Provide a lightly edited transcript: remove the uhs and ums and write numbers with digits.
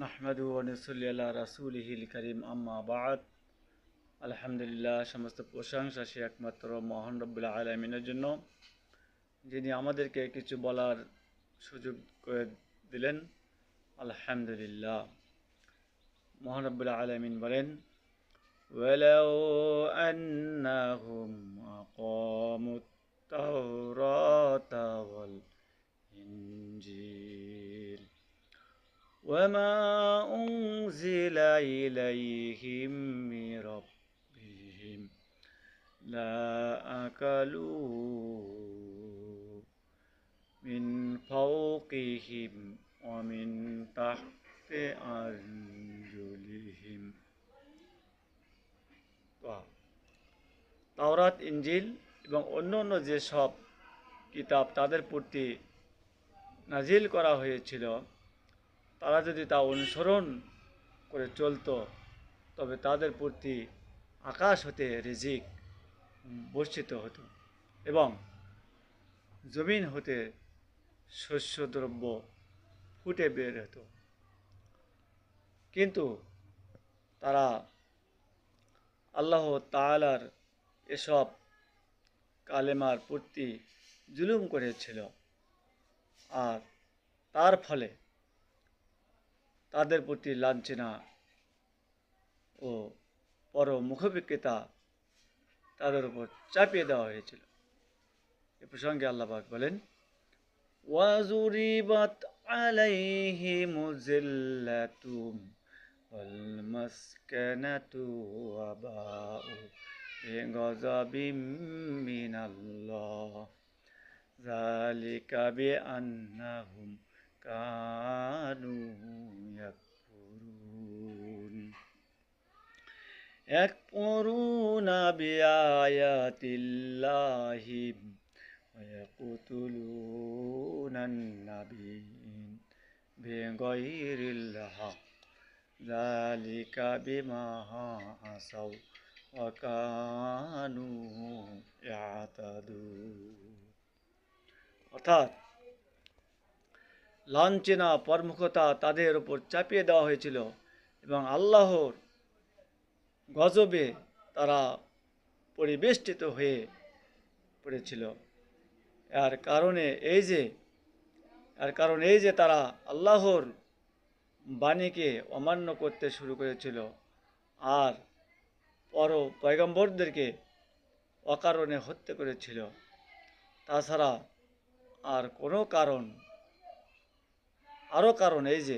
নাহমাদুহু ওয়া নুসাল্লি আলা রাসূলিহিল কারীম আম্মা বা'দ। আলহামদুলিল্লাহ, সমস্ত প্রশংসা সে একমাত্র মহান রব্বুল আলামিনের জন্য, যিনি আমাদেরকে কিছু বলার সুযোগ করে দিলেন। আলহামদুলিল্লাহ। মহান রব্বুল আলামিন বলেন, ওয়ালাউ আন্নাহুম আকামুত তাওরাতা ওয়াল ইনজিল وما أنزل إليهم من ربهم لأكلوا من فوقهم ومن تحت أرجلهم। তাওরাত, ইনজিল এবং অন্য যেসব কিতাব তাদের প্রতি নাজিল করা হয়েছিল, তারা যদি তা অনুসরণ করে চলত, তবে তাদের প্রতি আকাশ হতে রিজিক বর্ষিত হতো এবং জমিন হতে শস্যদ্রব্য ফুটে বের হতো। কিন্তু তারা আল্লাহ তাআলার এসব কালেমার প্রতি জুলুম করেছিল, আর তার ফলে তাদের প্রতি লাঞ্ছনা ও পরমুখবিক্রেতা তাদের উপর চাপিয়ে দেওয়া হয়েছিল। এ প্রসঙ্গে আল্লাহ পাক বলেন, ওয়াজুরিবাত আলাইহিমুজ জিল্লাতু ওয়াল মাসকানাতু ওয়া বাউ বিগাযাবিম মিনাল্লাহ যালিকা বিআন্নাহুম কানু ইয়াকফুরুনা বিআয়াতিল্লাহি ওয়া ইয়াকতুলুনান নাবিয়্যিন বিগাইরিল হক যালিকা বিমা আসাউ ওয়া কানু ইয়াতাদুন। অর্থাৎ লাঞ্ছনা, পরমুখতা তাদের উপর চাপিয়ে দেওয়া হয়েছিল এবং আল্লাহর গজবে তারা পরিবেষ্টিত হয়ে পড়েছিল। এর কারণ এই যে তারা আল্লাহর বাণীকে অমান্য করতে শুরু করেছিল আর পয়গম্বরদেরকে অকারণে হত্যা করেছিল। তাছাড়া আর কোনো কারণ, আরও কারণ এই যে